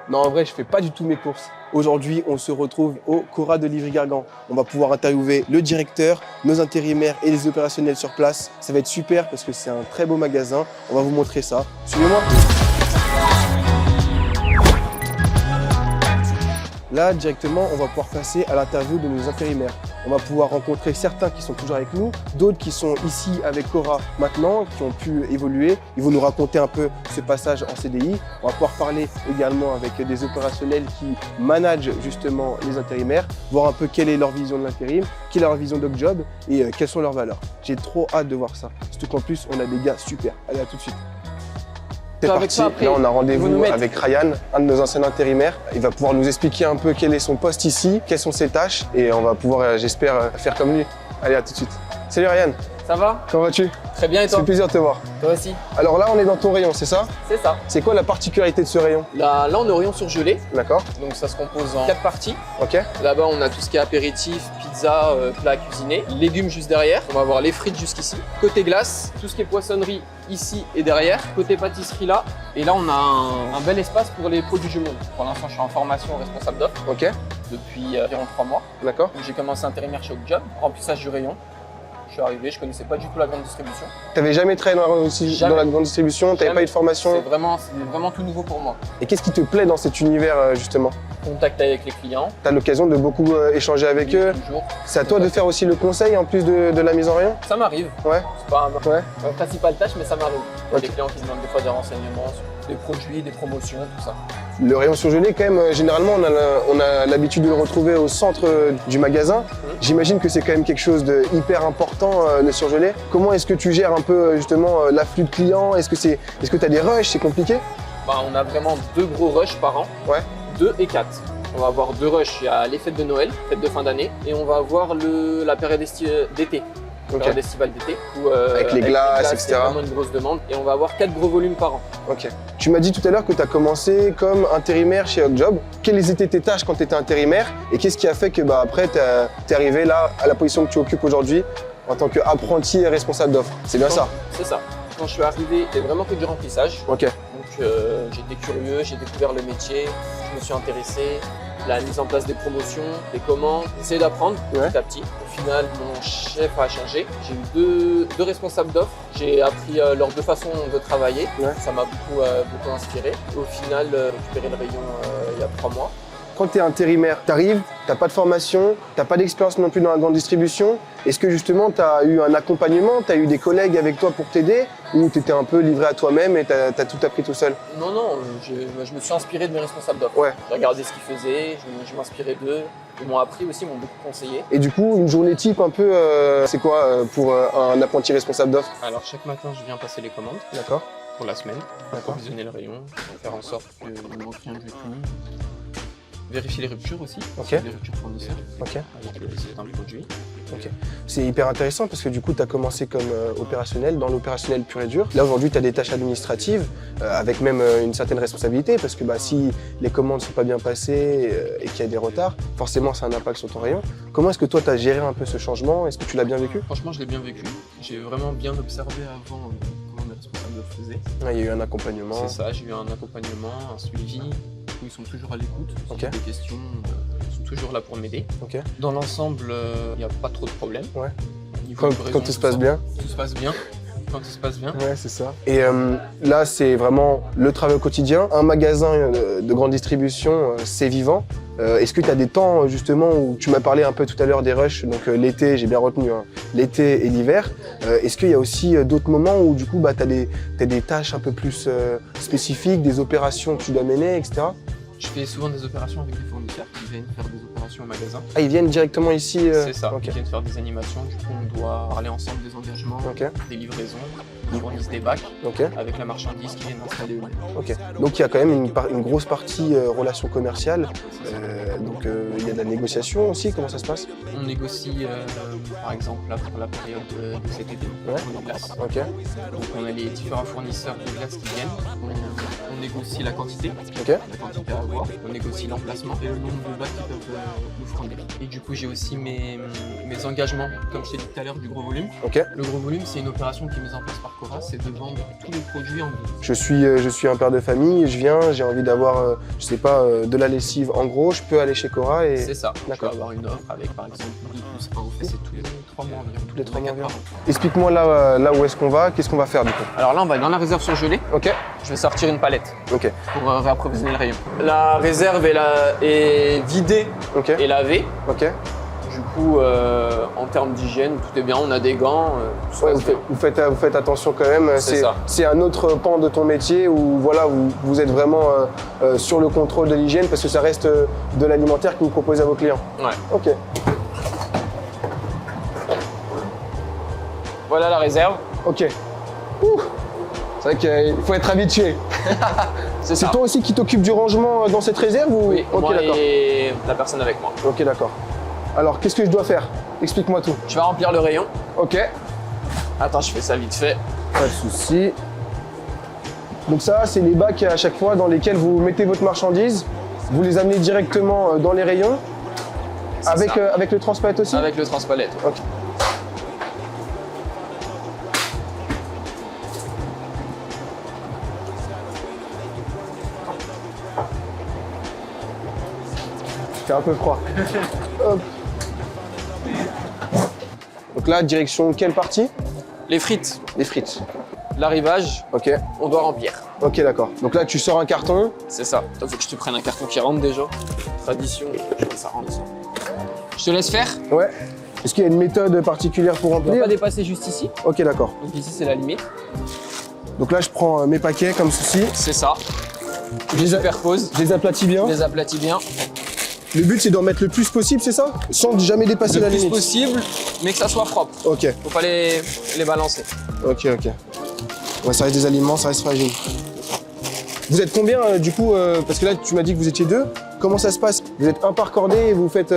Non, en vrai, je fais pas du tout mes courses. Aujourd'hui, on se retrouve au Cora de Livry-Gargan. On va pouvoir interviewer le directeur, nos intérimaires et les opérationnels sur place. Ça va être super parce que c'est un très beau magasin. On va vous montrer ça. Suivez-moi. Là, directement, on va pouvoir passer à l'interview de nos intérimaires. On va pouvoir rencontrer certains qui sont toujours avec nous, d'autres qui sont ici avec Cora maintenant, qui ont pu évoluer. Ils vont nous raconter un peu ce passage en CDI. On va pouvoir parler également avec des opérationnels qui managent justement les intérimaires, voir un peu quelle est leur vision de l'intérim, quelle est leur vision d'Ocjob et quelles sont leurs valeurs. J'ai trop hâte de voir ça. Surtout qu'en plus, on a des gars super. Allez, à tout de suite. C'est parti, là on a rendez-vous avec Ryan, un de nos anciens intérimaires. Il va pouvoir nous expliquer un peu quel est son poste ici, quelles sont ses tâches et on va pouvoir, j'espère, faire comme lui. Allez, à tout de suite. Salut Ryan. Ça va? Comment vas-tu? Très bien et toi? Ça fait plaisir de te voir. Toi aussi. Alors là, on est dans ton rayon, c'est ça? C'est ça. C'est quoi la particularité de ce rayon? Là, on est au rayon surgelé. D'accord. Donc ça se compose en 4 parties. Ok. Là-bas, on a tout ce qui est apéritif, pizza, plats cuisinés, légumes juste derrière. On va avoir les frites jusqu'ici. Côté glace, tout ce qui est poissonnerie ici et derrière. Côté pâtisserie là. Et là, on a un bel espace pour les produits du monde. Pour l'instant, je suis en formation responsable d'offres. Ok. Depuis environ 3 mois. D'accord. J'ai commencé intérimaire chez Ocjob, remplissage du rayon. Je suis arrivé, je connaissais pas du tout la grande distribution. T'avais jamais travaillé dans la grande distribution? T'avais pas eu de formation? C'est vraiment tout nouveau pour moi. Et qu'est-ce qui te plaît dans cet univers justement? Contact avec les clients. T'as l'occasion de beaucoup échanger avec eux. Toujours. C'est à toi de faire aussi le conseil en plus de la mise en rayon? Ça m'arrive. Ouais. C'est pas Ouais. ma principale tâche, mais ça m'arrive. Il y a Ok. des clients qui demandent des fois des renseignements sur des produits, des promotions, tout ça. Le rayon surgelé, quand même, généralement, on a l'habitude de le retrouver au centre du magasin. J'imagine que c'est quand même quelque chose de hyper important, le surgelé. Comment est-ce que tu gères un peu justement l'afflux de clients? Est-ce que tu as des rushs? C'est compliqué? On a vraiment 2 gros rushs par an, Ouais. 2 et 4. On va avoir 2 rushs, il y a les fêtes de Noël, fêtes de fin d'année, et on va avoir la période d'été. Ok. Période estivale d'été. Avec les glaces, etc. C'est vraiment une grosse demande. Et on va avoir 4 gros volumes par an. Ok. Tu m'as dit tout à l'heure que tu as commencé comme intérimaire chez Ocjob. Quelles étaient tes tâches quand tu étais intérimaire? Et qu'est-ce qui a fait que après, tu es arrivé là, à la position que tu occupes aujourd'hui, en tant qu'apprenti et responsable d'offres? C'est bien ça? C'est ça. Quand je suis arrivé, c'était vraiment que du remplissage. Ok. Donc j'étais curieux, j'ai découvert le métier, je me suis intéressé, la mise en place des promotions, des commandes, j'essayais d'apprendre petit à petit. Au final, mon chef a changé. J'ai eu deux responsables d'offres. J'ai appris leurs 2 façons de travailler. Ouais. Ça m'a beaucoup inspiré. Au final, récupéré le rayon il y a 3 mois. Quand tu es intérimaire, tu arrives, tu n'as pas de formation, tu n'as pas d'expérience non plus dans la grande distribution. Est-ce que justement tu as eu un accompagnement, tu as eu des collègues avec toi pour t'aider ou tu étais un peu livré à toi-même et tu as tout appris tout seul? Non, je me suis inspiré de mes responsables d'offres. Ouais. J'ai regardé ce qu'ils faisaient, je m'inspirais d'eux. Ils m'ont appris aussi, ils m'ont beaucoup conseillé. Et du coup, une journée type un peu, c'est quoi pour un apprenti responsable d'offres? Alors chaque matin, je viens passer les commandes D'accord. pour la semaine, D'accord. approvisionner le rayon, faire en sorte qu'il ne manque rien du tout. Vérifier les ruptures aussi, Ok. les ruptures fournisseurs Ok. avec certains produits. Ok. C'est hyper intéressant parce que du coup, tu as commencé comme opérationnel, dans l'opérationnel pur et dur. Là, aujourd'hui, tu as des tâches administratives avec même une certaine responsabilité parce que si les commandes ne sont pas bien passées et qu'il y a des retards, forcément, ça a un impact sur ton rayon. Comment est-ce que toi, tu as géré un peu ce changement? Est-ce que tu l'as bien vécu? Franchement, je l'ai bien vécu. J'ai vraiment bien observé avant comment mes responsables le faisaient. Ouais, il y a eu un accompagnement. C'est ça, j'ai eu un accompagnement, un suivi. Où ils sont toujours à l'écoute, si Ok. j'ai des questions, ils sont toujours là pour m'aider. Ok. Dans l'ensemble, il n'y a pas trop de problèmes. Ouais. Niveau Quand livraison, tout se passe bien. Tout se passe bien. Quand tout se passe bien. Ouais, c'est ça. Et là, c'est vraiment le travail au quotidien. Un magasin de grande distribution, c'est vivant. Est-ce que tu as des temps justement où tu m'as parlé un peu tout à l'heure des rushs, donc l'été, j'ai bien retenu, hein, l'été et l'hiver. Est-ce qu'il y a aussi d'autres moments où du coup tu as des tâches un peu plus spécifiques, des opérations que tu dois mener, etc. Je fais souvent des opérations avec des fournisseurs qui viennent faire des opérations au magasin. Ah, ils viennent directement ici C'est ça, Ok. ils viennent faire des animations, du coup on doit parler ensemble des engagements, Ok. des livraisons, ils fournissent des bacs Ok. avec la marchandise qui viennent installer eux-mêmes. Ok. Donc il y a quand même une grosse partie relation commerciale. Donc il y a de la négociation aussi. Comment ça se passe? On négocie par exemple là pour la période de cet été, Ouais. pour les glaces. Ok. Donc on a les différents fournisseurs de glace qui viennent, on négocie la quantité, Ok. la quantité à avoir, on négocie l'emplacement et le nombre de bacs qu'ils peuvent nous fournir. Et du coup j'ai aussi mes engagements, comme je t'ai dit tout à l'heure, du gros volume. Ok. Le gros volume c'est une opération qui est mise en place par Cora, c'est de vendre tous les produits en ligne. Je suis un père de famille, je viens, j'ai envie d'avoir, je sais pas, de la lessive en gros, je peux aller chez Cora et... C'est ça. D'accord. Tu peux avoir une offre avec par exemple 12% off et c'est tous les 3 mois environ. Tous les 3 mois Quatre environ. par an. Explique-moi là où est-ce qu'on va, qu'est-ce qu'on va faire du coup? Alors là, on va dans la réserve surgelée. Ok, Je vais sortir une palette ok, pour réapprovisionner le rayon. La réserve est vidée ok, et lavée. ok. Du coup, en termes d'hygiène, tout est bien. On a des gants. Tout se Ouais, passe bien. vous faites attention quand même. C'est ça. C'est un autre pan de ton métier où voilà, vous êtes vraiment sur le contrôle de l'hygiène parce que ça reste de l'alimentaire que vous proposez à vos clients. Ouais. Ok. Voilà la réserve. Ok. Ouh. C'est vrai qu'il faut être habitué. C'est C'est ça. toi aussi qui t'occupe du rangement dans cette réserve ou... Oui, Ok, moi d'accord. et la personne avec moi. Ok, d'accord. Alors, qu'est-ce que je dois faire? Explique-moi tout. Je vais remplir le rayon. Ok. Attends, je fais ça vite fait. Pas de souci. Donc ça, c'est les bacs à chaque fois dans lesquels vous mettez votre marchandise. Vous les amenez directement dans les rayons. C'est Avec, ça. avec le transpalette aussi? Avec le transpalette. Ok. C'est un peu froid. Hop. Donc là, direction quelle partie? Les frites, Les frites. l'arrivage, Ok. on doit remplir. Ok, d'accord. Donc là, tu sors un carton. C'est ça. Il faut que je te prenne un carton qui rentre déjà. Tradition, je vois ça rentre. Je te laisse faire. Ouais. Est-ce qu'il y a une méthode particulière pour On ne doit remplir? pas dépasser juste ici. Ok, d'accord. Donc ici, c'est la limite. Donc là, je prends mes paquets comme ceci. C'est ça. Je Je les, superpose, je les aplatis bien. je les aplatis bien. Le but, c'est d'en mettre le plus possible, c'est ça? Sans jamais dépasser Le la plus limite. possible, mais que ça soit propre. Ok, Faut pas les balancer. ok, ok. Ouais, ça reste des aliments, ça reste fragile. Vous êtes combien du coup parce que là, tu m'as dit que vous étiez deux. Comment ça se passe? Vous êtes un par cordée et vous faites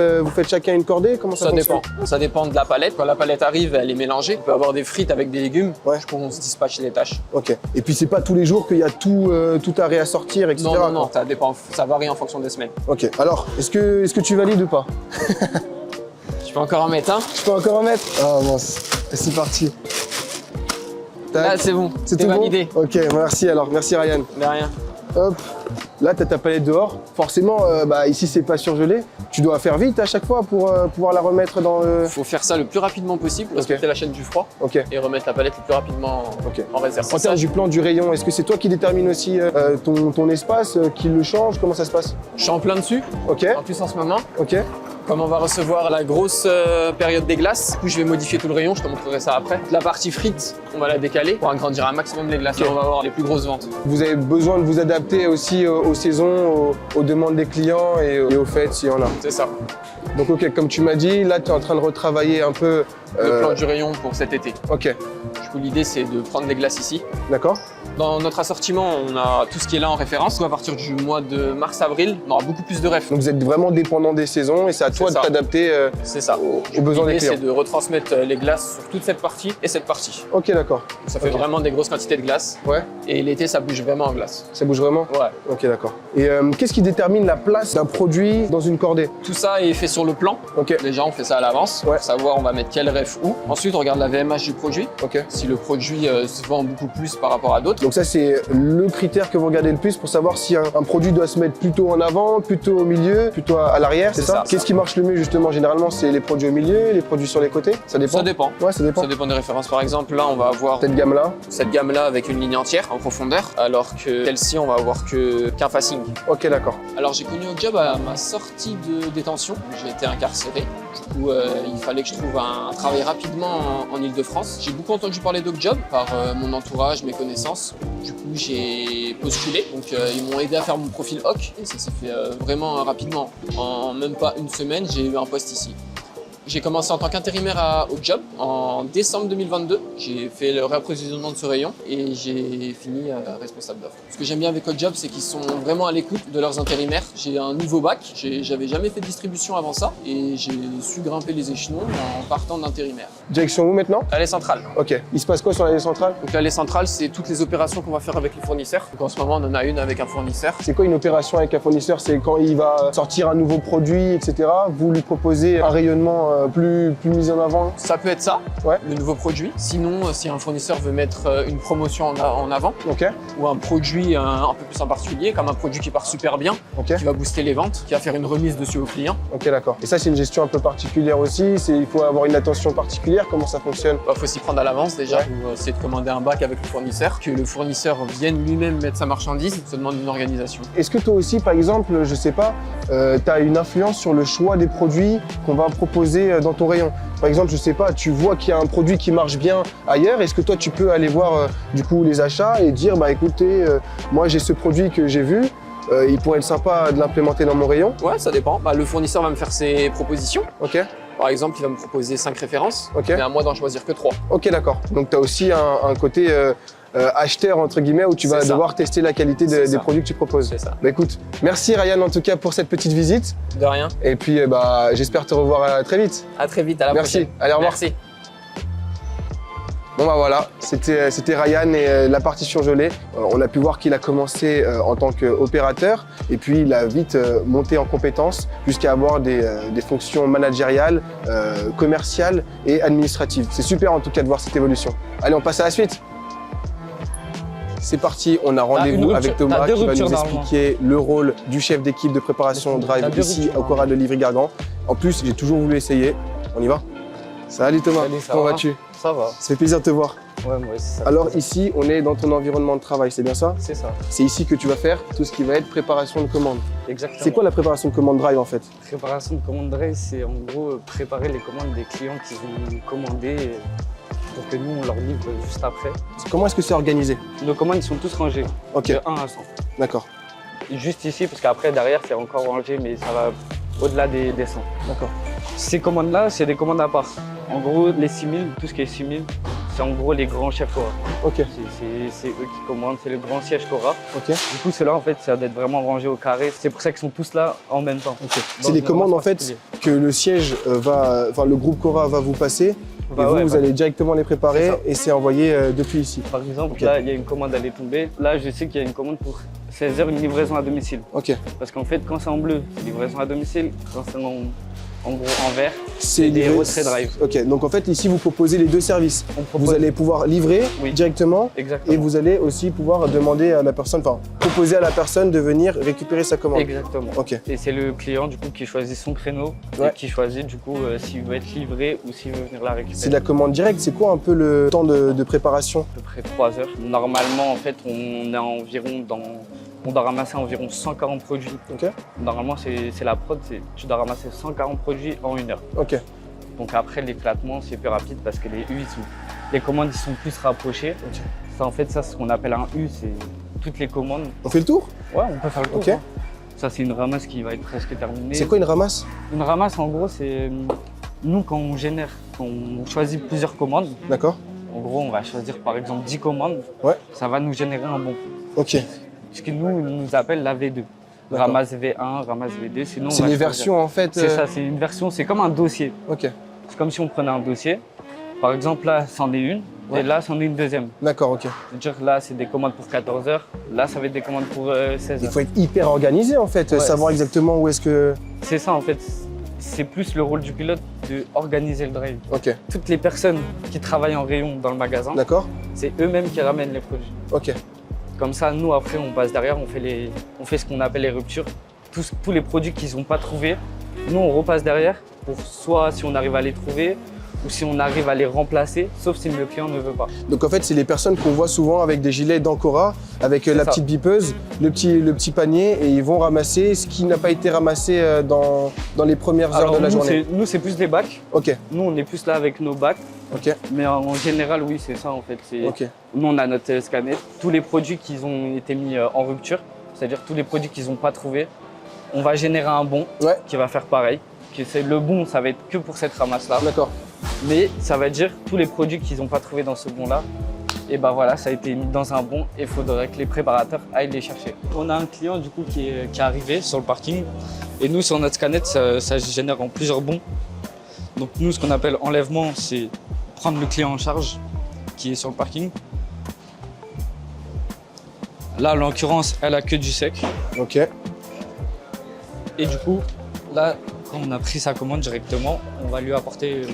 chacun une cordée? Comment ça Ça fonctionne? dépend. Ça dépend de la palette. Quand la palette arrive, elle est mélangée. On peut avoir des frites avec des légumes. Ouais. Du coup, on se dispatche les tâches. Ok. Et puis c'est pas tous les jours qu'il y a tout à réassortir, etc. Non, non, non, quoi. ça dépend. Ça varie en fonction des semaines. Ok. Alors, est-ce que tu valides ou pas? Je peux encore en mettre un. Je peux encore en mettre? Ah mince. Et c'est parti. Tac. Là, c'est bon. C'est C'est tout bon. validé. Ok, merci alors. Merci Ryan. De rien. Hop. Là, tu as ta palette dehors. Forcément, ici, c'est pas surgelé. Tu dois faire vite à chaque fois pour pouvoir la remettre dans le... Il faut faire ça le plus rapidement possible, respecter la chaîne du froid Ok. et remettre la palette le plus rapidement Ok. en réserve. En termes du plan du rayon, est-ce que c'est toi qui détermine aussi ton espace, qui le change? Comment ça se passe? Je suis en plein dessus, Ok, en plus en ce moment. ok, Comme on va recevoir la grosse période des glaces, du coup je vais modifier tout le rayon, je te montrerai ça après. La partie frites, on va la décaler pour agrandir un maximum les glaces. Ok. Et on va avoir les plus grosses ventes. Vous avez besoin de vous adapter aussi aux saisons, aux demandes des clients et aux fêtes s'il y en a. C'est ça, Donc ok, comme tu m'as dit, là tu es en train de retravailler un peu... le plan du rayon pour cet été. Ok, Du coup l'idée c'est de prendre les glaces ici. d'accord. Dans notre assortiment, on a tout ce qui est là en référence. À partir du mois de mars-avril, on aura beaucoup plus de refs. Donc vous êtes vraiment dépendant des saisons et c'est à toi de ça. t'adapter C'est ça. aux besoins des L'idée clients. c'est de retransmettre les glaces sur toute cette partie et cette partie. Ok, d'accord. Ça fait Ok. vraiment des grosses quantités de glace. Ouais, Et l'été, ça bouge vraiment en glace. ça bouge vraiment? Ouais. Ok, d'accord. Et qu'est-ce qui détermine la place d'un produit dans une cordée? Tout ça est fait sur le plan. Ok, Déjà, on fait ça à l'avance Ouais. pour savoir on va mettre quel ref où. Ensuite, on regarde la VMH du produit. ok. Si le produit se vend beaucoup plus par rapport à d'autres. Donc ça, c'est le critère que vous regardez le plus pour savoir si un produit doit se mettre plutôt en avant, plutôt au milieu, plutôt à l'arrière, c'est C'est ça? ça. Qu'est-ce qui marche le mieux justement? Généralement, c'est les produits au milieu, les produits sur les côtés? Ça dépend? Ça dépend. Ouais, ça dépend. Ça dépend des références. Par exemple, là, on va avoir Cette gamme-là? cette gamme-là avec une ligne entière en profondeur, alors que celle-ci, on va avoir qu'un facing. Ok, d'accord. Alors, j'ai connu Hot Job à ma sortie de détention. J'ai été incarcéré. Du coup, il fallait que je trouve un travail rapidement en Ile-de-France. J'ai beaucoup entendu parler d'Hot Job par mon entourage, mes connaissances. Du coup, j'ai postulé. Donc, ils m'ont aidé à faire mon profil HOC et ça s'est fait vraiment rapidement. En même pas une semaine, j'ai eu un poste ici. J'ai commencé en tant qu'intérimaire à Hot Job en décembre 2022. J'ai fait le réapprovisionnement de ce rayon et j'ai fini responsable d'offre. Ce que j'aime bien avec Hot Job, c'est qu'ils sont vraiment à l'écoute de leurs intérimaires. J'ai un nouveau bac, j'avais jamais fait de distribution avant ça et j'ai su grimper les échelons en partant d'intérimaire. Direction où maintenant? L'allée centrale. Ok. Il se passe quoi sur l'allée centrale? Donc l'allée centrale, c'est toutes les opérations qu'on va faire avec les fournisseurs. Donc en ce moment, on en a une avec un fournisseur. C'est quoi une opération avec un fournisseur? C'est quand il va sortir un nouveau produit, etc. Vous lui proposez un rayonnement plus mise en avant? Ça peut être ça, Ouais. le nouveau produit. Sinon, si un fournisseur veut mettre une promotion en avant Ok, ou un produit un peu plus en particulier, comme un produit qui part super bien, ok, qui va booster les ventes, qui va faire une remise dessus au client, ok, d'accord. Et ça, c'est une gestion un peu particulière aussi. Il faut avoir une attention particulière. Comment ça fonctionne? il faut s'y prendre à l'avance déjà. Ouais. Ou essayer de commander un bac avec le fournisseur, que le fournisseur vienne lui-même mettre sa marchandise, ça demande une organisation. Est-ce que toi aussi, par exemple, je sais pas, tu as une influence sur le choix des produits qu'on va proposer dans ton rayon? Par exemple, je sais pas, tu vois qu'il y a un produit qui marche bien ailleurs, est-ce que toi tu peux aller voir du coup les achats et dire bah écoutez, moi j'ai ce produit que j'ai vu, il pourrait être sympa de l'implémenter dans mon rayon? Ouais, ça dépend. Le fournisseur va me faire ses propositions. Ok, Par exemple, il va me proposer 5 références, ok, mais à moi d'en choisir que 3. ok, d'accord. Donc tu as aussi un côté acheteur entre guillemets où tu vas C'est ça. devoir tester la qualité C'est des ça. produits que tu proposes. C'est ça. Bah écoute, merci Ryan en tout cas pour cette petite visite De rien. et puis j'espère te revoir très vite. À très vite, à la Merci. prochaine. Allez, au revoir. Merci. Bon bah voilà, c'était Ryan et la partie surgelée. On a pu voir qu'il a commencé en tant qu'opérateur et puis il a vite monté en compétences jusqu'à avoir des fonctions managériales, commerciales et administratives. C'est super en tout cas de voir cette évolution. Allez, on passe à la suite. C'est parti, on a rendez-vous une avec rupture. Thomas T'as deux qui va ruptures, nous normalement. expliquer le rôle du chef d'équipe de préparation T'as drive deux ici ruptures, au Cora de Livry-Gargan. En plus, j'ai toujours voulu essayer. On y va? Salut Thomas, Salut, ça comment va? vas-tu? Ça va. Ça fait plaisir de te voir. Ouais, moi aussi, ça Alors ici, on est dans ton environnement de travail, c'est bien ça? c'est ça. C'est ici que tu vas faire tout ce qui va être préparation de commande. Exactement. C'est quoi la préparation de commande drive en fait? Préparation de commande drive, c'est en gros préparer les commandes des clients qui ont commandé pour que nous, on leur livre juste après. Comment est-ce que c'est organisé? Nos commandes, ils sont tous rangés, Ok, de 1 à 100. d'accord, Juste ici, parce qu'après, derrière, c'est encore rangé, mais ça va au-delà des 100. d'accord. Ces commandes-là, c'est des commandes à part. En gros, les 6000, tout ce qui est 6000, c'est en gros les grands chefs Cora. Ok, C'est eux qui commandent, c'est le grand siège Cora. ok, Du coup, ceux-là, en fait, ça doit être vraiment rangé au carré. C'est pour ça qu'ils sont tous là en même temps. ok. Dans C'est des une commandes en ordre fait particulier. que le siège le groupe Cora va vous passer Bah et vous, ouais, vous bah, allez directement les préparer C'est ça. et c'est envoyé depuis ici. Par exemple, Ok. là, il y a une commande, elle est tombée. Là, je sais qu'il y a une commande pour 16h, une livraison à domicile. Ok, Parce qu'en fait, quand c'est en bleu, c'est livraison à domicile. Quand c'est en gros en vert, c'est des livré- retraits drive. Ok, donc en fait ici vous proposez les deux services. on propose. Vous allez pouvoir livrer Oui. directement Exactement. et vous allez aussi pouvoir demander à la personne, enfin proposer à la personne de venir récupérer sa commande. Exactement. Ok, Et c'est le client du coup qui choisit son créneau Ouais. et qui choisit du coup s'il veut être livré ou s'il veut venir la récupérer. c'est de la commande directe. C'est quoi un peu le temps de préparation? À peu près 3 heures. Normalement, en fait, on est environ on doit ramasser environ 140 produits. Ok, Normalement, c'est la prod, tu dois ramasser 140 produits en 1 heure. ok, Donc après, l'éclatement, c'est plus rapide parce que les commandes ils sont plus rapprochées. Ok. Ça, en fait, ça, c'est ce qu'on appelle un U, c'est toutes les commandes. on fait le tour? Ouais, on peut faire le tour. Ok. Hein. Ça, c'est une ramasse qui va être presque terminée. C'est quoi une ramasse? Une ramasse, en gros, c'est nous, quand on choisit plusieurs commandes, D'accord, en gros, on va choisir par exemple 10 commandes, Ouais. ça va nous générer un bon. ok. Ce que nous, ils nous appellent la V2. D'accord. Ramasse V1, ramasse V2, sinon on C'est va les choisir. versions en fait. C'est ça, c'est une version, c'est comme un dossier. Ok, C'est comme si on prenait un dossier. Par exemple, là, c'en est une, Ouais. et là, c'en est une deuxième. d'accord, ok. C'est-à-dire là, c'est des commandes pour 14 heures, là, ça va être des commandes pour 16 Il heures. faut être hyper organisé en fait, Ouais. savoir exactement où est-ce que. C'est ça, en fait. C'est plus le rôle du pilote de organiser le drive. Ok, Toutes les personnes qui travaillent en rayon dans le magasin, d'accord, c'est eux-mêmes qui ramènent les produits. ok, Comme ça, nous, après, on passe derrière, on fait ce qu'on appelle les ruptures. Tous les produits qu'ils n'ont pas trouvés, nous, on repasse derrière pour soit si on arrive à les trouver ou si on arrive à les remplacer, sauf si le client ne veut pas. Donc en fait, c'est les personnes qu'on voit souvent avec des gilets d'Ancora, avec la ça. petite bipeuse, le petit panier, et ils vont ramasser ce qui n'a pas été ramassé dans les premières heures Alors, de la journée. nous, c'est plus des bacs. Ok, Nous, on est plus là avec nos bacs. ok, Mais en général, oui, c'est ça, en fait. ok, Nous, on a notre scanner. Tous les produits qui ont été mis en rupture, c'est-à-dire tous les produits qu'ils n'ont pas trouvés, on va générer un bon Ouais. qui va faire pareil. Le bon, ça va être que pour cette ramasse-là. d'accord. Mais ça va dire tous les produits qu'ils n'ont pas trouvés dans ce bon-là, et ben voilà, ça a été mis dans un bon et il faudrait que les préparateurs aillent les chercher. On a un client du coup qui est arrivé sur le parking et nous sur notre scanner, ça génère en plusieurs bons. Donc nous, ce qu'on appelle enlèvement, c'est prendre le client en charge qui est sur le parking. Là, en l'occurrence, elle a que du sec. Ok, Et du coup, là, Quand on a pris sa commande directement, on va lui apporter.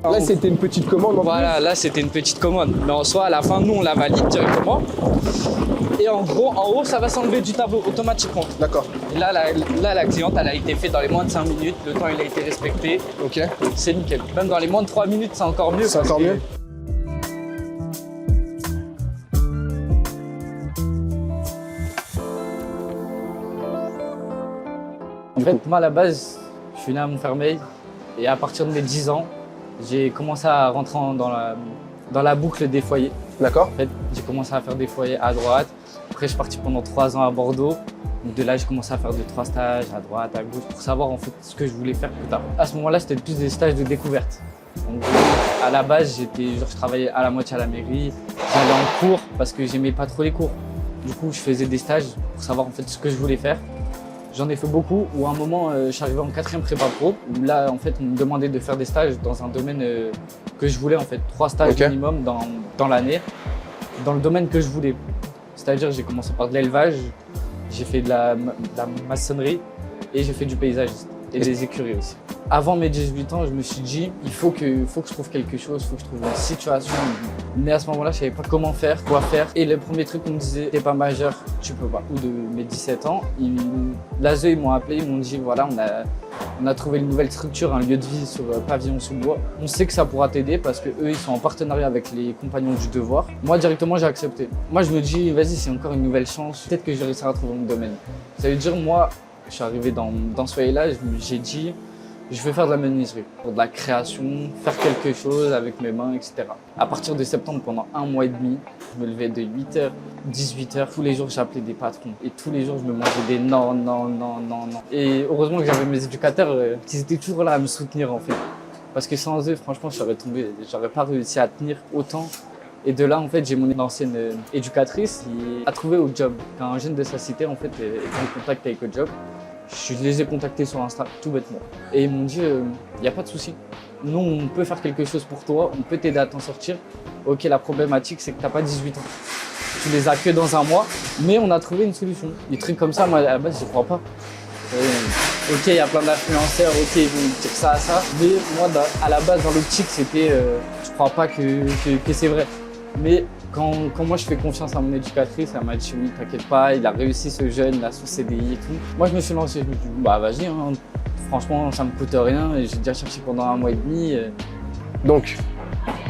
Là, c'était une petite commande. Voilà, là c'était une petite commande. Mais en soi, à la fin, nous on la valide directement. Et en gros, en haut, ça va s'enlever du tableau automatiquement. D'accord. Et là, la cliente, elle a été faite dans les moins de 5 minutes. Le temps, il a été respecté. Ok. C'est nickel. Même dans les moins de 3 minutes, c'est encore mieux. C'est encore mieux. En fait, moi, à la base, je suis né à Montfermeil. Et à partir de mes 10 ans, j'ai commencé à rentrer dans la boucle des foyers. D'accord. En fait, j'ai commencé à faire des foyers à droite. Après, je suis parti pendant 3 ans à Bordeaux. Donc de là, j'ai commencé à faire 2-3 stages à droite, à gauche, pour savoir en fait ce que je voulais faire plus tard. À ce moment-là, c'était plus des stages de découverte. Donc, à la base, je travaillais à la moitié à la mairie. J'allais en cours parce que j'aimais pas trop les cours. Du coup, je faisais des stages pour savoir en fait ce que je voulais faire. J'en ai fait beaucoup, où à un moment, je suis arrivé en 4e prépa pro, où là, en fait, on me demandait de faire des stages dans un domaine que je voulais, en fait. 3 stages minimum dans l'année, dans le domaine que je voulais. C'est-à-dire, j'ai commencé par de l'élevage, j'ai fait de la maçonnerie et j'ai fait du paysagiste et des écuries aussi. Avant mes 18 ans, je me suis dit, il faut que je trouve quelque chose, il faut que je trouve une situation. Mais à ce moment-là, je savais pas comment faire, quoi faire. Et le premier truc qu'on me disait, t'es pas majeur, tu peux pas. Ou de mes 17 ans, l'ASE, ils m'ont appelé, ils m'ont dit, voilà, on a trouvé une nouvelle structure, un lieu de vie sur Pavillon-sous-Bois. On sait que ça pourra t'aider parce que eux, ils sont en partenariat avec les compagnons du devoir. Moi, directement, j'ai accepté. Moi, je me dis, vas-y, c'est encore une nouvelle chance. Peut-être que je vais réussir à trouver mon domaine. Ça veut dire, moi, je suis arrivé dans ce foyer-là, j'ai dit, je vais faire de la menuiserie, pour de la création, faire quelque chose avec mes mains, etc. À partir de septembre, pendant 1 mois et demi, je me levais de 8h, 18h. Tous les jours, j'appelais des patrons. Et tous les jours, je me mangeais des non, non, non, non, non. Et heureusement que j'avais mes éducateurs qui étaient toujours là à me soutenir, en fait. Parce que sans eux, franchement, j'aurais pas réussi à tenir autant. Et de là, en fait, j'ai mon ancienne éducatrice qui a trouvé au job. Quand un jeune de sa cité, en fait, était en contact avec le job, je les ai contactés sur Insta, tout bêtement. Et ils m'ont dit, il n'y a pas de souci. Nous, on peut faire quelque chose pour toi, on peut t'aider à t'en sortir. Ok, la problématique, c'est que tu n'as pas 18 ans. Tu les as que dans 1 mois, mais on a trouvé une solution. Des trucs comme ça, moi, à la base, je ne crois pas. Ok, il y a plein d'influenceurs, ok, ils vont dire ça, ça. Mais moi, à la base, dans l'optique, c'était, je ne crois pas que c'est vrai. Mais quand moi je fais confiance à mon éducatrice, elle m'a dit oui, t'inquiète pas, il a réussi ce jeune, il a son CDI et tout. Moi je me suis lancé, je me suis dit bah vas-y, hein. Franchement ça me coûte rien et j'ai déjà cherché pendant 1 mois et demi. Donc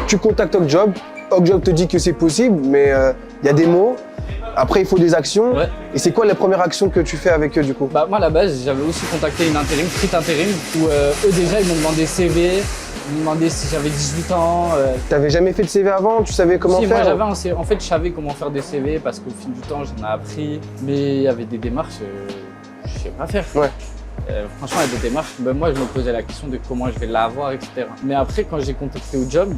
tu contactes Ocjob, Ocjob te dit que c'est possible, mais il y a des mots. Après il faut des actions. Ouais. Et c'est quoi les premières actions que tu fais avec eux du coup? Bah moi à la base j'avais aussi contacté une intérim, Street Intérim, où eux déjà ils m'ont demandé CV. Ils m'ont demandé si j'avais 18 ans. T'avais jamais fait de CV avant? Tu savais comment faire? Moi j'avais un CV. En fait, je savais comment faire des CV parce qu'au fil du temps, j'en ai appris. Mais il y avait des démarches, je ne sais pas faire. Ouais. Franchement, il y a des démarches. Ben, moi, je me posais la question de comment je vais l'avoir, etc. Mais après, quand j'ai contacté au job,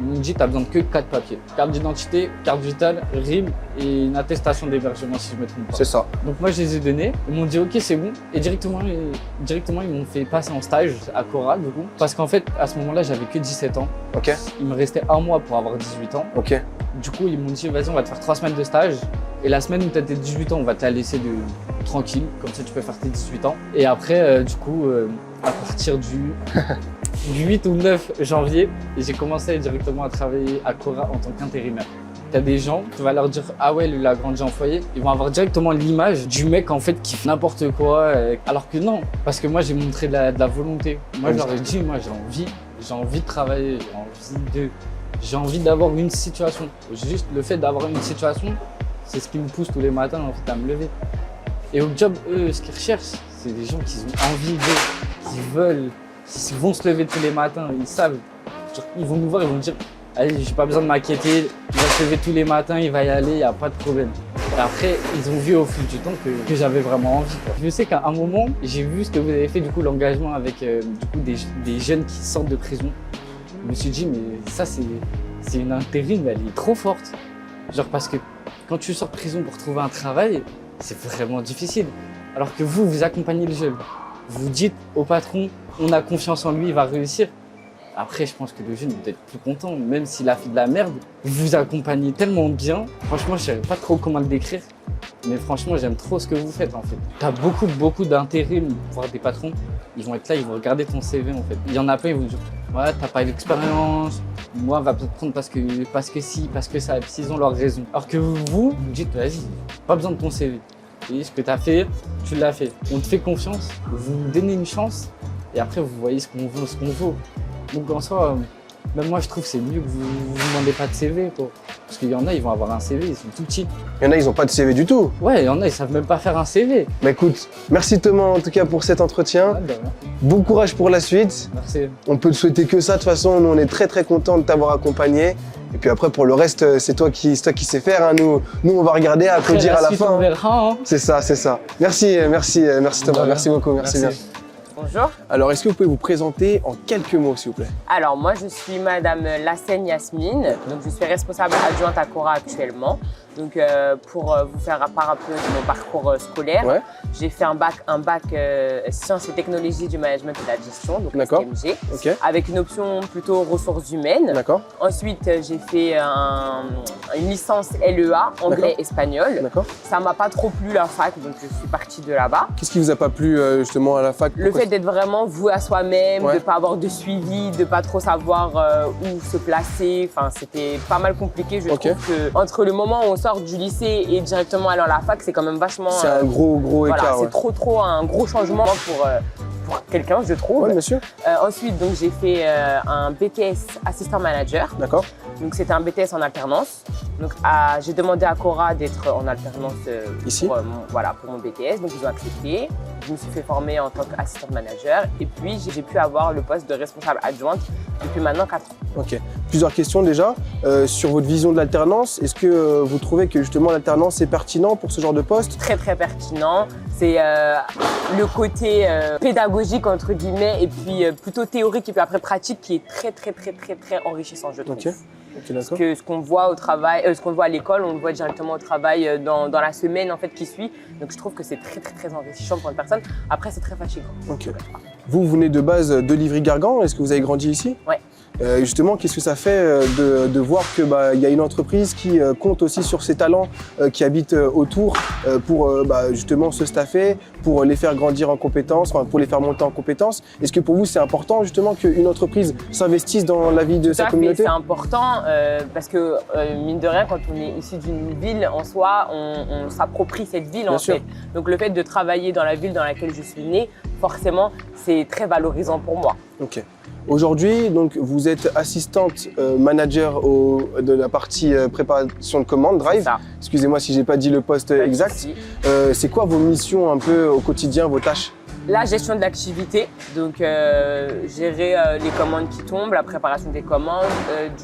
ils m'ont dit tu as besoin de que 4 papiers. Carte d'identité, carte vitale, RIB et une attestation d'hébergement si je ne me trompe pas. C'est ça. Donc moi je les ai donnés, ils m'ont dit ok c'est bon et directement ils m'ont fait passer en stage à Cora du coup. Parce qu'en fait à ce moment-là j'avais que 17 ans. Ok. Il me restait 1 mois pour avoir 18 ans. Ok. Du coup ils m'ont dit vas-y on va te faire 3 semaines de stage et la semaine où tu as tes 18 ans on va te la laisser tranquille, comme ça tu peux faire tes 18 ans. Et après à partir du 8 ou 9 janvier, j'ai commencé directement à travailler à Cora en tant qu'intérimaire. Tu as des gens, tu vas leur dire « Ah ouais, lui, il a grandi en foyer », ils vont avoir directement l'image du mec en fait qui fait n'importe quoi, alors que non, parce que moi j'ai montré de la volonté. Moi je leur ai dit, moi j'ai envie de travailler, j'ai envie d'avoir une situation. Juste le fait d'avoir une situation, c'est ce qui me pousse tous les matins en fait à me lever. Et au job, eux, ce qu'ils recherchent, c'est des gens qui ont envie qui veulent. Ils vont se lever tous les matins, ils savent. Ils vont nous voir, ils vont dire allez, j'ai pas besoin de m'inquiéter, il va se lever tous les matins, il va y aller, il n'y a pas de problème. Et après, ils ont vu au fil du temps que j'avais vraiment envie. Quoi. Je sais qu'à un moment, j'ai vu ce que vous avez fait, du coup, l'engagement avec des jeunes qui sortent de prison. Je me suis dit, mais ça, c'est une intérim, elle est trop forte. Genre parce que quand tu sors de prison pour trouver un travail, c'est vraiment difficile. Alors que vous accompagnez le jeune. Vous dites au patron, on a confiance en lui, il va réussir. Après, je pense que le jeune doit être plus content, même s'il a fait de la merde. Vous accompagnez tellement bien. Franchement, je ne savais pas trop comment le décrire. Mais franchement, j'aime trop ce que vous faites en fait. Tu as beaucoup d'intérim, voire des patrons. Ils vont être là, ils vont regarder ton CV en fait. Il y en a plein, ils vont dire ouais, t'as pas l'expérience. Moi, on va peut-être prendre parce que si, parce que ça. Puis ils ont leur raison. Alors que vous dites vas-y, pas besoin de ton CV. Et ce que tu as fait, tu l'as fait. On te fait confiance, vous nous donnez une chance et après vous voyez ce qu'on vaut. Donc en soi, même moi je trouve que c'est mieux que vous ne demandez pas de CV quoi. Parce qu'il y en a, ils vont avoir un CV, ils sont tout petits. Il y en a, ils n'ont pas de CV du tout. Ouais, il y en a, ils savent même pas faire un CV. Bah écoute, merci Thomas en tout cas pour cet entretien. Ouais, bah, ouais. Bon courage pour la suite. Merci. On peut te souhaiter que ça. De toute façon, nous on est très contents de t'avoir accompagné. Et puis après, pour le reste, c'est toi qui sais faire. Hein. Nous, on va regarder, applaudir à la fin. On verra. Hein. C'est ça. Merci Thomas. Merci beaucoup. Merci bien. Bonjour. Alors, est-ce que vous pouvez vous présenter en quelques mots, s'il vous plaît? Alors, moi, je suis Madame Lassène Yasmine. Donc, je suis responsable adjointe à Cora actuellement. Donc, pour vous faire part un peu de mon parcours scolaire, Ouais. j'ai fait un bac sciences et technologies du management et de la gestion, donc D'accord. STMG, Ok. avec une option plutôt ressources humaines. D'accord. Ensuite, j'ai fait une licence LEA, anglais-espagnol. D'accord. Ça m'a pas trop plu la fac, donc je suis partie de là-bas. Qu'est-ce qui vous a pas plu justement à la fac? Le fait d'être vraiment voué à soi-même, Ouais. de ne pas avoir de suivi, de pas trop savoir où se placer. Enfin, c'était pas mal compliqué. Je Ok. trouve que entre le moment où on sort du lycée et directement aller à la fac, c'est quand même vachement. C'est un gros voilà, écart. c'est Ouais. trop un gros changement pour quelqu'un, je trouve. Ouais, monsieur. Ensuite, donc j'ai fait un BTS assistant manager. D'accord. Donc c'était un BTS en alternance. Donc j'ai demandé à Cora d'être en alternance Ici. pour mon BTS. Donc ils ont accepté. Je me suis fait former en tant qu'assistant manager. Et puis j'ai pu avoir le poste de responsable adjointe depuis maintenant 4 ans. Ok. Plusieurs questions déjà. Sur votre vision de l'alternance, est-ce que vous trouvez que justement l'alternance est pertinent pour ce genre de poste? Très pertinent. C'est le côté pédagogique entre guillemets et puis plutôt théorique et puis après pratique qui est très enrichissant, je trouve. Ok. Ok, d'accord. Ce qu'on voit au travail, ce qu'on voit à l'école, on le voit directement au travail dans la semaine en fait qui suit. Donc je trouve que c'est très enrichissant pour une personne. Après c'est très fatigant. Ok. Vous venez de base de Livry-Gargan. Est-ce que vous avez grandi ici? Ouais. Justement, qu'est-ce que ça fait de voir que y a une entreprise qui compte aussi sur ses talents qui habitent autour pour justement se staffer, pour les faire grandir en compétences, pour les faire monter en compétences. Est-ce que pour vous c'est important justement qu'une entreprise s'investisse dans la vie de sa communauté? C'est important parce que mine de rien, quand on est issu d'une ville en soi, on s'approprie cette ville Bien en sûr. fait. Donc le fait de travailler dans la ville dans laquelle je suis née, forcément, c'est très valorisant pour moi. Ok. Aujourd'hui, donc vous êtes assistante manager de la partie préparation de commande, drive. Ça. Excusez-moi si j'ai pas dit le poste Pas de exact. souci. C'est quoi vos missions un peu au quotidien, vos tâches? La gestion de l'activité, donc gérer les commandes qui tombent, la préparation des commandes,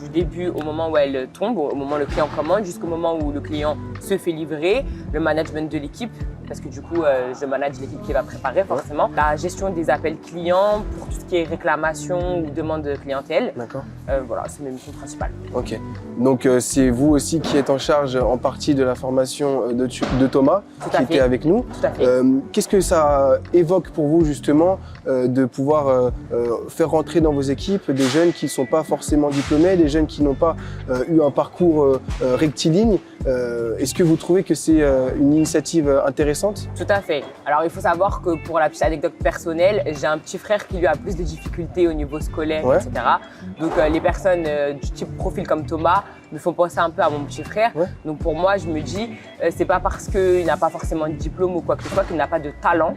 du début au moment où elles tombent, au moment où le client commande, jusqu'au moment où le client se fait livrer, le management de l'équipe, parce que du coup, je manage l'équipe qui va préparer forcément, la gestion des appels clients pour tout ce qui est réclamation ou demande de clientèle. D'accord. Voilà, c'est mes missions principales. Ok. Donc c'est vous aussi qui êtes en charge en partie de la formation de Thomas, Tout qui à était fait. avec nous. Tout à fait. Qu'est-ce que ça évoque pour vous justement de pouvoir faire rentrer dans vos équipes des jeunes qui ne sont pas forcément diplômés, des jeunes qui n'ont pas eu un parcours rectiligne? Est-ce que vous trouvez que c'est une initiative intéressante? Tout à fait. Alors, il faut savoir que pour la petite anecdote personnelle, j'ai un petit frère qui lui a plus de difficultés au niveau scolaire, Ouais. etc. Donc, les personnes du type profil comme Thomas me font penser un peu à mon petit frère. Ouais. Donc, pour moi, je me dis, c'est pas parce qu'il n'a pas forcément de diplôme ou quoi que ce soit qu'il n'a pas de talent.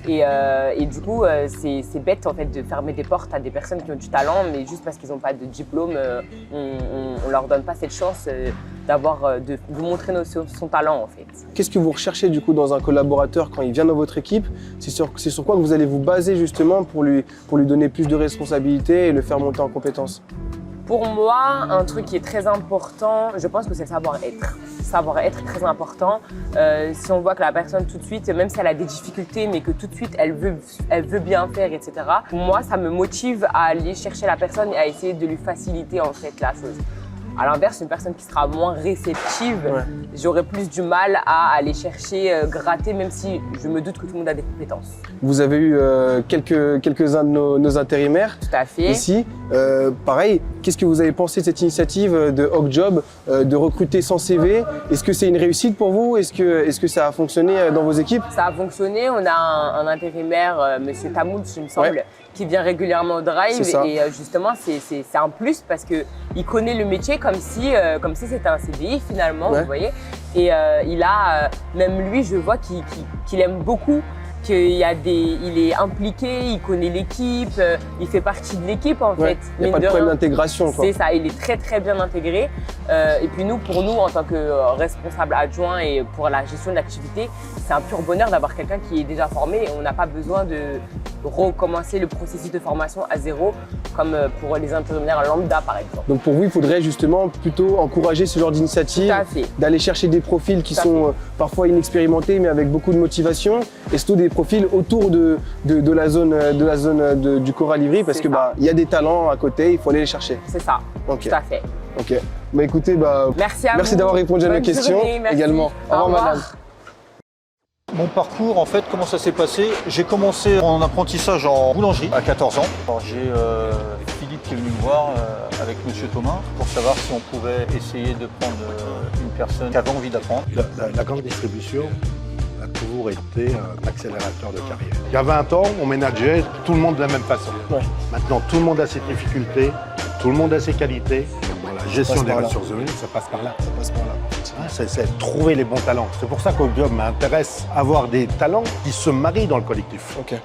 Et du coup, c'est bête en fait de fermer des portes à des personnes qui ont du talent, mais juste parce qu'ils n'ont pas de diplôme, on leur donne pas cette chance de vous montrer son talent en fait. Qu'est-ce que vous recherchez du coup dans un collaborateur quand il vient dans votre équipe? C'est sur quoi que vous allez vous baser justement pour lui donner plus de responsabilités et le faire monter en compétences? Pour moi, un truc qui est très important, je pense que c'est le savoir-être. Savoir-être est très important. Si on voit que la personne tout de suite, même si elle a des difficultés, mais que tout de suite elle veut bien faire, etc. Pour moi, ça me motive à aller chercher la personne et à essayer de lui faciliter en fait la chose. À l'inverse, une personne qui sera moins réceptive, Ouais. j'aurai plus du mal à aller chercher, gratter, même si je me doute que tout le monde a des compétences. Vous avez eu quelques-uns de nos intérimaires Tout à fait. ici. Pareil, qu'est-ce que vous avez pensé de cette initiative de HawkJob de recruter sans CV? Est-ce que c'est une réussite pour vous? Est-ce que ça a fonctionné dans vos équipes? Ça a fonctionné. On a un intérimaire, Monsieur Tamoul, il me semble, qui vient régulièrement au drive. C'est ça. Et justement, c'est un plus parce qu'il connaît le métier comme si c'était un CDI finalement, Ouais. vous voyez. Et même lui, je vois qu'il aime beaucoup. Il est impliqué, il connaît l'équipe, il fait partie de l'équipe en Ouais. fait. Il n'y a pas de problème d'intégration, quoi. C'est ça, il est très très bien intégré. Et puis pour nous, en tant que responsable adjoint et pour la gestion de l'activité, c'est un pur bonheur d'avoir quelqu'un qui est déjà formé et on n'a pas besoin de recommencer le processus de formation à zéro comme pour les intérimaires lambda par exemple. Donc pour vous, il faudrait justement plutôt encourager ce genre d'initiative, Tout à fait. d'aller chercher des profils qui Tout à sont parfois inexpérimentés mais avec beaucoup de motivation et surtout des profils autour de la zone du Coral Ivry parce C'est que ça. il y a des talents à côté, il faut aller les chercher. C'est ça, Ok. tout à fait. Ok. Bah écoutez, Merci à vous. merci d'avoir répondu à nos Bonne questions journée, merci. également. Au revoir madame. Mon parcours, en fait, comment ça s'est passé? J'ai commencé en apprentissage en boulangerie à 14 ans. Alors, j'ai Philippe qui est venu me voir avec Monsieur Thomas pour savoir si on pouvait essayer de prendre une personne qui avait envie d'apprendre. La grande distribution a toujours été un accélérateur de carrière. Il y a 20 ans, on ménageait tout le monde de la même façon. Ouais. Maintenant, tout le monde a ses difficultés, tout le monde a ses qualités. Dans la gestion passe des par là. ressources humaines, ça passe par là. Ça passe par là. Hein, c'est trouver les bons talents. C'est pour ça qu'au job m'intéresse avoir des talents qui se marient dans le collectif. Ok.